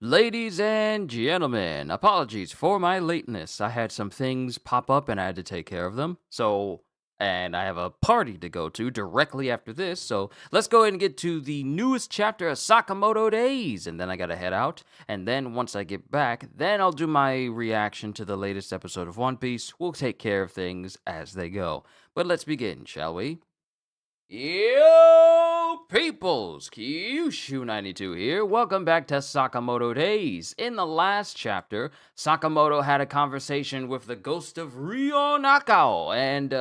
Ladies and gentlemen, apologies for my lateness. I had some things pop up and I had to take care of them. And I have a party to go to directly after this. So, let's go ahead and get to the newest chapter of Sakamoto Days. And then I gotta head out. And then once I get back, then I'll do my reaction to the latest episode of One Piece. We'll take care of things as they go. But let's begin, shall we? Yo, peoples! Qushu92 here. Welcome back to Sakamoto Days. In the last chapter, Sakamoto had a conversation with the ghost of Ryo Nakao, and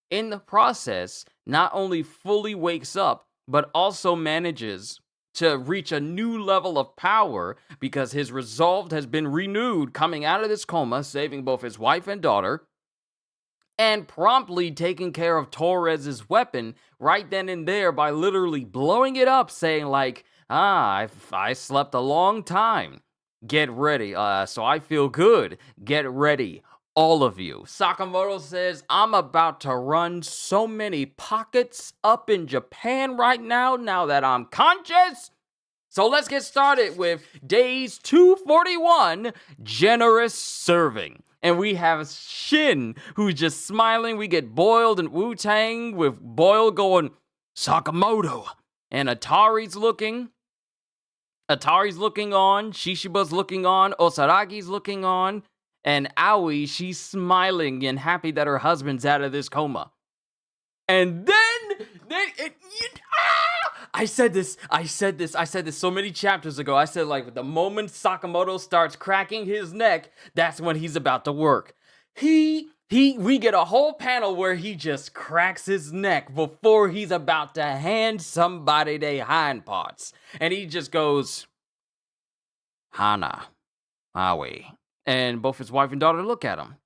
in the process, not only fully wakes up, but also manages to reach a new level of power because his resolve has been renewed, coming out of this coma, saving both his wife and daughter, and promptly taking care of Torres's weapon right then and there by literally blowing it up, saying like, I slept a long time. Get ready. So I feel good. Get ready. All of you. Sakamoto says, I'm about to run so many pockets up in Japan right now that I'm conscious. So let's get started with days 241, Generous Serving. And we have Shin, who's just smiling. We get Boiled and Wu-Tang with Boyle going, Sakamoto. And Atari's looking on. Shishiba's looking on. Osaragi's looking on. And Aoi, she's smiling and happy that her husband's out of this coma. And then I said this so many chapters ago. I said, like, the moment Sakamoto starts cracking his neck, that's when he's about to work. We get a whole panel where he just cracks his neck before he's about to hand somebody their hind parts. And he just goes, Hana, Aoi. And both his wife and daughter look at him.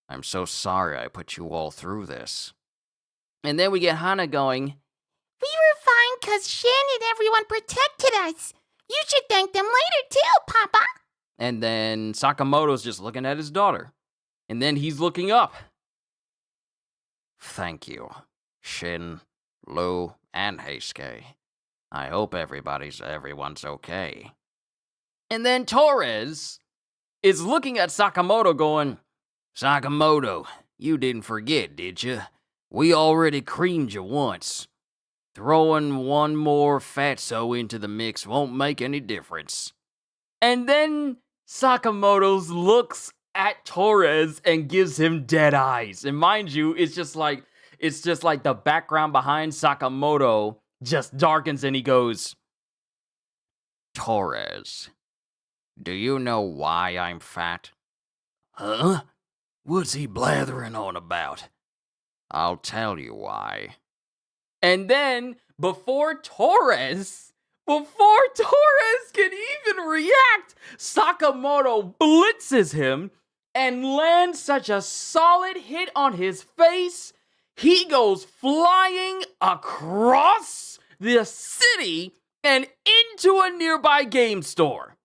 I'm so sorry I put you all through this. And then we get Hana going, We were fine because Shin and everyone protected us. You should thank them later too, Papa. And then Sakamoto's just looking at his daughter. And then he's looking up. Thank you, Shin, Lou, and Heisuke. I hope everyone's okay. And then Torres is looking at Sakamoto going, Sakamoto, you didn't forget, did you? We already creamed you once. Throwing one more fatso into the mix won't make any difference. And then Sakamoto looks at Torres and gives him dead eyes. And mind you, it's just like the background behind Sakamoto just darkens and he goes, Torres, do you know why I'm fat? Huh? What's he blathering on about? I'll tell you why. And then, before Torres can even react, Sakamoto blitzes him and lands such a solid hit on his face, he goes flying across the city and into a nearby game store,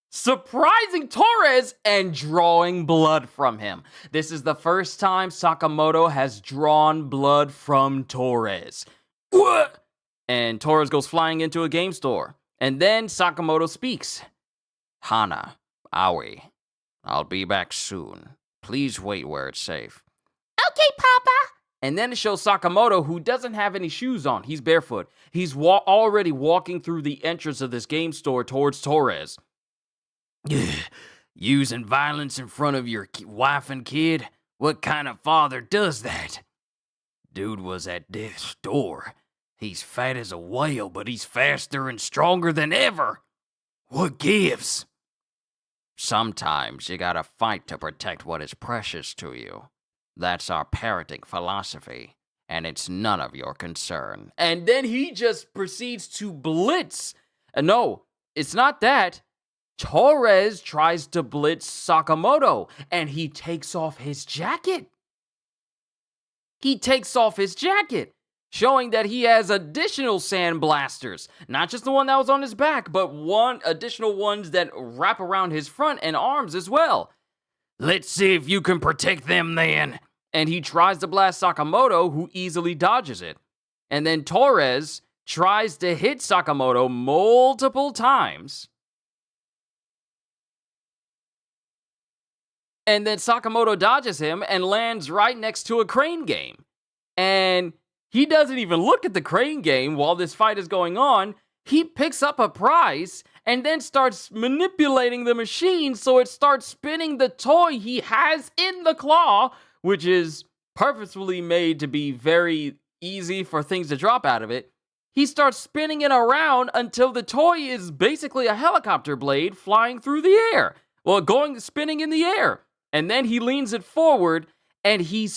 surprising Torres and drawing blood from him. This is the first time Sakamoto has drawn blood from Torres. What? And Torres goes flying into a game store. And then Sakamoto speaks. Hana, Aoi, I'll be back soon. Please wait where it's safe. Okay, Papa. And then it shows Sakamoto, who doesn't have any shoes on. He's barefoot. He's already walking through the entrance of this game store towards Torres. Using violence in front of your wife and kid? What kind of father does that? Dude was at death's door. He's fat as a whale, but he's faster and stronger than ever. What gives? Sometimes you gotta fight to protect what is precious to you. That's our parenting philosophy, and it's none of your concern. And then he just proceeds to blitz. No, it's not that. Torres tries to blitz Sakamoto, and he takes off his jacket. Showing that he has additional sand blasters. Not just the one that was on his back, but additional ones that wrap around his front and arms as well. Let's see if you can protect them then. And he tries to blast Sakamoto, who easily dodges it. And then Torres tries to hit Sakamoto multiple times. And then Sakamoto dodges him and lands right next to a crane game. And he doesn't even look at the crane game while this fight is going on. He picks up a prize and then starts manipulating the machine so it starts spinning the toy he has in the claw, which is purposefully made to be very easy for things to drop out of it. He starts spinning it around until the toy is basically a helicopter blade flying through the air. Well, spinning in the air. And then he leans it forward and he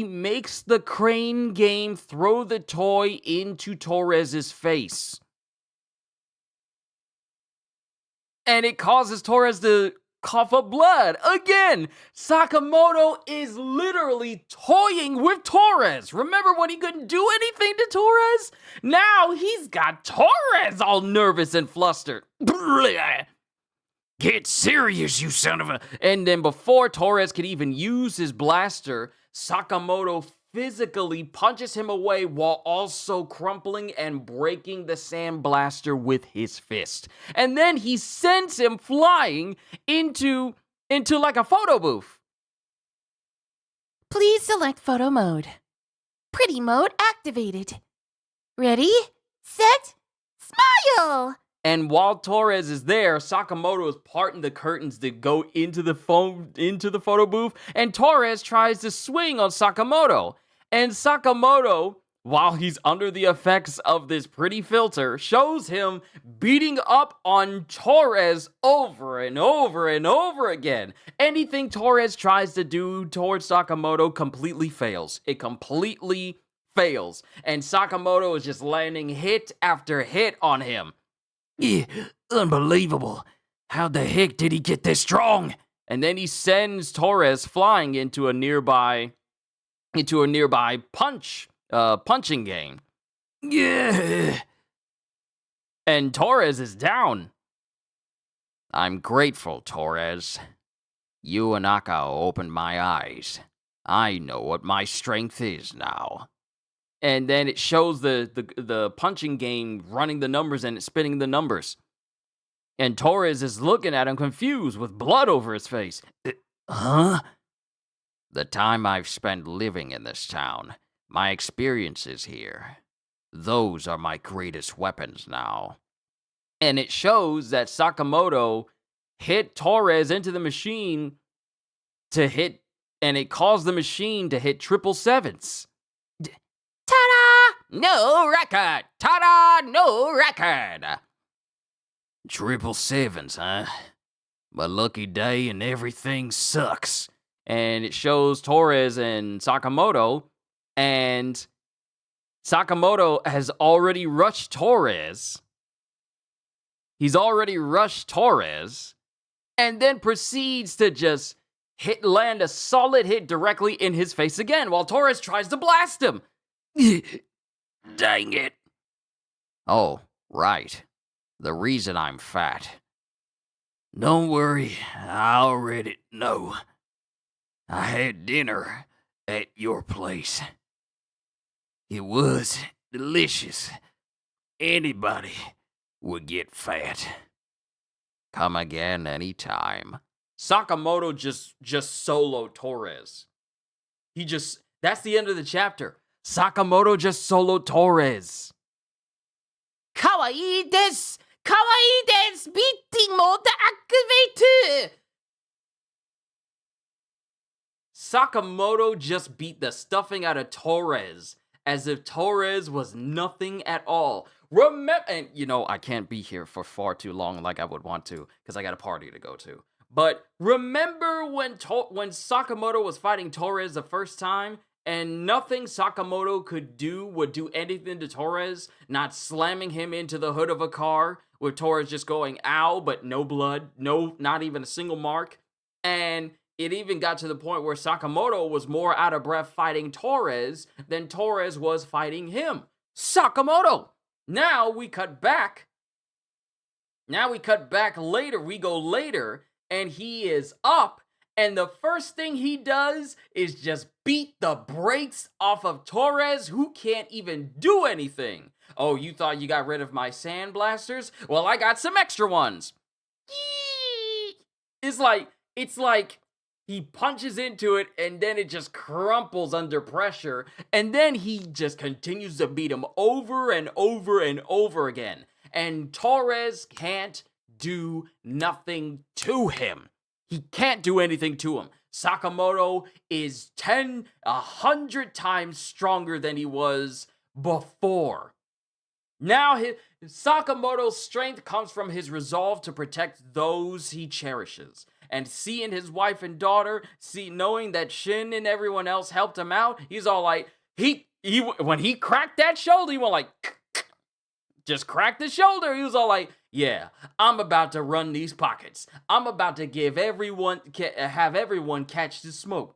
makes the crane game throw the toy into Torres's face. And it causes Torres to cough up blood. Again, Sakamoto is literally toying with Torres. Remember when he couldn't do anything to Torres? Now he's got Torres all nervous and flustered. Get serious, you son of a... And then before Torres could even use his blaster, Sakamoto physically punches him away while also crumpling and breaking the sandblaster with his fist. And then he sends him flying into like a photo booth. Please select photo mode. Pretty mode activated. Ready, set, smile! And while Torres is there, Sakamoto is parting the curtains to go into the photo booth, and Torres tries to swing on Sakamoto. And Sakamoto, while he's under the effects of this pretty filter, shows him beating up on Torres over and over and over again. Anything Torres tries to do towards Sakamoto completely fails. It completely fails. And Sakamoto is just landing hit after hit on him. Unbelievable. How the heck did he get this strong? And then he sends Torres flying into a nearby punching game. Yeah. And Torres is down. I'm grateful, Torres. You and Akao opened my eyes. I know what my strength is now. And then it shows the punching game running the numbers and it's spinning the numbers. And Torres is looking at him confused with blood over his face. Huh? The time I've spent living in this town, my experiences here, those are my greatest weapons now. And it shows that Sakamoto hit Torres into the machine and it caused the machine to hit 777s. Ta-da! No record! Ta-da! No record! 777s, huh? My lucky day and everything sucks. And it shows Torres and Sakamoto, and Sakamoto has already rushed Torres. He's already rushed Torres, and then proceeds to just land a solid hit directly in his face again, while Torres tries to blast him. Dang it. Oh, right. The reason I'm fat. Don't worry, I already know. I had dinner at your place. It was delicious. Anybody would get fat. Come again anytime. Sakamoto just soloed Torres. That's the end of the chapter. Sakamoto just soloed Torres. Kawaii desu! Kawaii desu! Beating mode activated! Sakamoto just beat the stuffing out of Torres as if Torres was nothing at all. And I can't be here for far too long like I would want to because I got a party to go to. But remember when Sakamoto was fighting Torres the first time and nothing Sakamoto would do anything to Torres, not slamming him into the hood of a car with Torres just going ow, but no blood, not even a single mark. And it even got to the point where Sakamoto was more out of breath fighting Torres than Torres was fighting him. Sakamoto! Now we cut back later, and he is up, And the first thing he does is just beat the brakes off of Torres, who can't even do anything. Oh, you thought you got rid of my sand blasters? Well, I got some extra ones. It's like he punches into it and then it just crumples under pressure, and then he just continues to beat him over and over and over again. And Torres can't do nothing to him. He can't do anything to him. Sakamoto is 100 times stronger than he was before. Now, Sakamoto's strength comes from his resolve to protect those he cherishes. And seeing his wife and daughter, knowing that Shin and everyone else helped him out, he's all like, when he cracked that shoulder, he went like, just cracked the shoulder. He was all like, yeah, I'm about to run these pockets. I'm about to have everyone catch the smoke.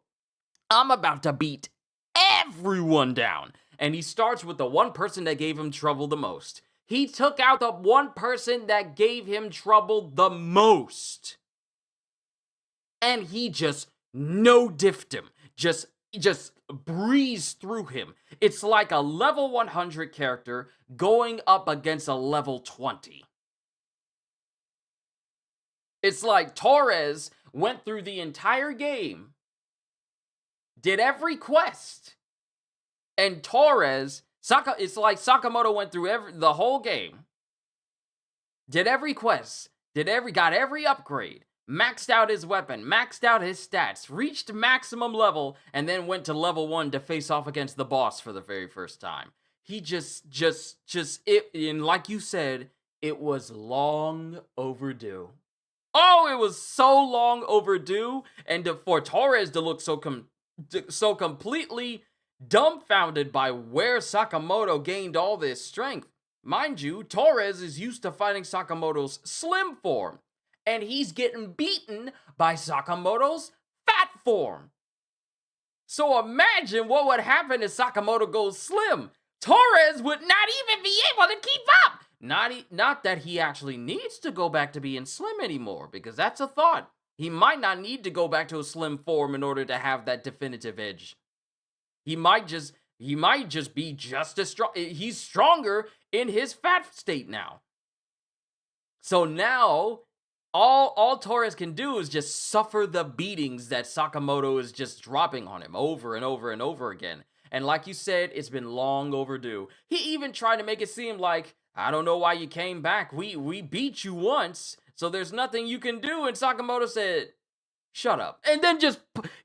I'm about to beat everyone down. And he starts with the one person that gave him trouble the most. He took out the one person that gave him trouble the most. And he just no-diffed him. Just breezed through him. It's like a level 100 character going up against a level 20. It's like Torres went through the entire game, did every quest, and it's like Sakamoto went through the whole game, did every quest, got every upgrade, maxed out his weapon, maxed out his stats, reached maximum level, and then went to level 1 to face off against the boss for the very first time. He and like you said, it was long overdue. Oh, it was so long overdue, and for Torres to look so completely dumbfounded by where Sakamoto gained all this strength. Mind you, Torres is used to fighting Sakamoto's slim form, and he's getting beaten by Sakamoto's fat form. So imagine what would happen if Sakamoto goes slim. Torres would not even be able to keep up. Not that he actually needs to go back to being slim anymore, because that's a thought. He might not need to go back to a slim form in order to have that definitive edge. He might just be just as strong. He's stronger in his fat state now. So now, all Torres can do is just suffer the beatings that Sakamoto is just dropping on him over and over and over again. And like you said, it's been long overdue. He even tried to make it seem like, I don't know why you came back. We beat you once, so there's nothing you can do. And Sakamoto said, shut up. And then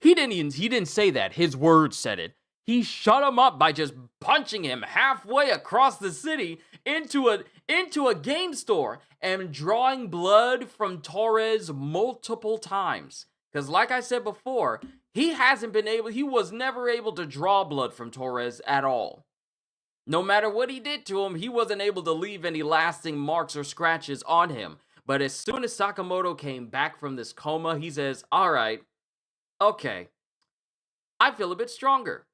he didn't say that. His words said it. He shut him up by just punching him halfway across the city into a game store and drawing blood from Torres multiple times. Because like I said before, he was never able to draw blood from Torres at all. No matter what he did to him, he wasn't able to leave any lasting marks or scratches on him. But as soon as Sakamoto came back from this coma, he says, all right, okay, I feel a bit stronger.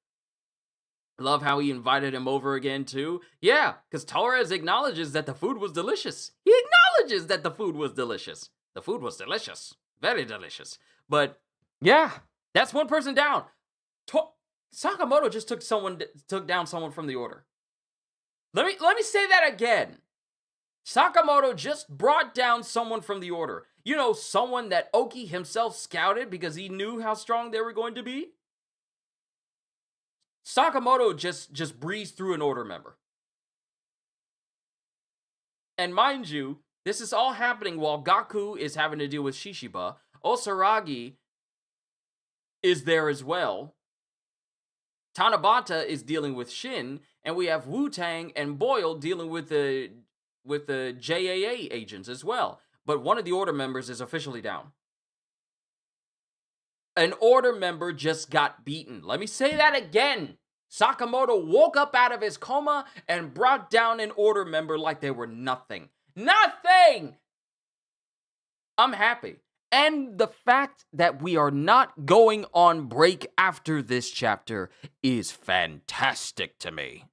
Love how he invited him over again, too. Yeah, because Torres acknowledges that the food was delicious. He acknowledges that the food was delicious. The food was delicious. Very delicious. But, yeah, that's one person down. Sakamoto just took down someone from the order. Let me say that again. Sakamoto just brought down someone from the order. You know, someone that Oki himself scouted because he knew how strong they were going to be. Sakamoto just breezed through an order member. And mind you, this is all happening while Gaku is having to deal with Shishiba. Osaragi is there as well. Tanabata is dealing with Shin, and we have Wu-Tang and Boyle dealing with the JAA agents as well. But one of the order members is officially down. An order member just got beaten. Let me say that again. Sakamoto woke up out of his coma and brought down an order member like they were nothing. Nothing! I'm happy. And the fact that we are not going on break after this chapter is fantastic to me.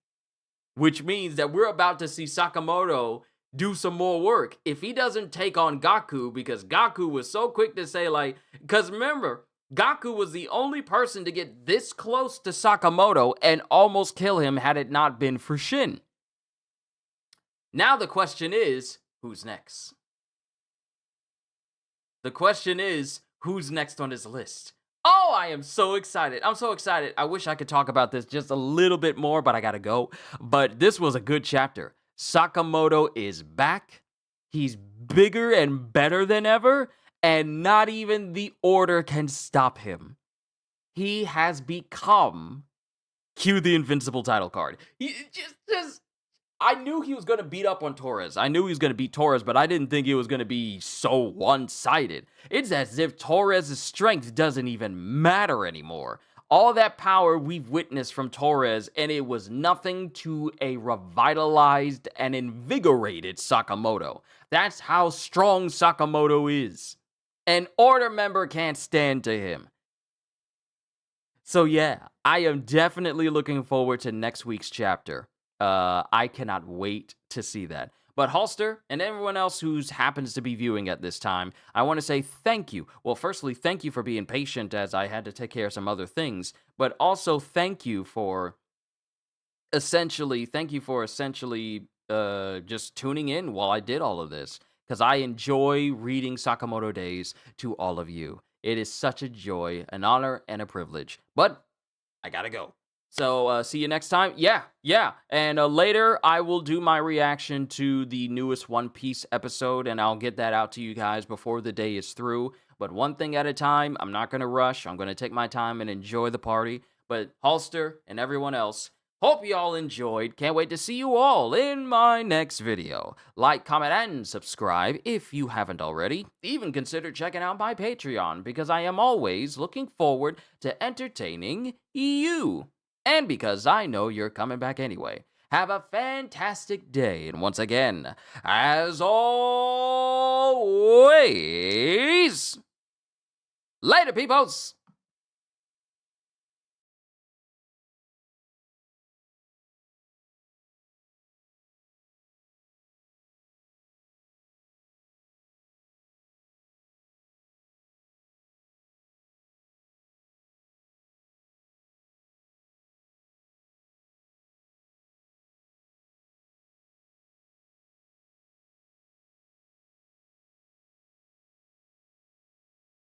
Which means that we're about to see Sakamoto do some more work. If he doesn't take on Gaku, because Gaku was so quick to say, like, because remember, Gaku was the only person to get this close to Sakamoto and almost kill him had it not been for Shin. Now the question is, who's next? The question is, who's next on his list? Oh, I am so excited. I'm so excited. I wish I could talk about this just a little bit more, but I gotta go. But this was a good chapter. Sakamoto is back. He's bigger and better than ever, and not even the Order can stop him. He has become, cue the invincible title card. He just I knew he was going to beat up on Torres. I knew he was going to beat Torres, but I didn't think it was going to be so one-sided. It's as if Torres' strength doesn't even matter anymore. All that power we've witnessed from Torres, and it was nothing to a revitalized and invigorated Sakamoto. That's how strong Sakamoto is. An Order member can't stand to him. So yeah, I am definitely looking forward to next week's chapter. I cannot wait to see that. But Holster and everyone else who happens to be viewing at this time, I want to say thank you. Well, firstly, thank you for being patient as I had to take care of some other things, but also thank you for essentially just tuning in while I did all of this, because I enjoy reading Sakamoto Days to all of you. It is such a joy, an honor, and a privilege. But I gotta go. So, see you next time. Yeah. And later, I will do my reaction to the newest One Piece episode, and I'll get that out to you guys before the day is through. But one thing at a time, I'm not going to rush. I'm going to take my time and enjoy the party. But Holster and everyone else, hope you all enjoyed. Can't wait to see you all in my next video. Like, comment, and subscribe if you haven't already. Even consider checking out my Patreon, because I am always looking forward to entertaining you. And because I know you're coming back anyway. Have a fantastic day, and once again, as always, later, peoples!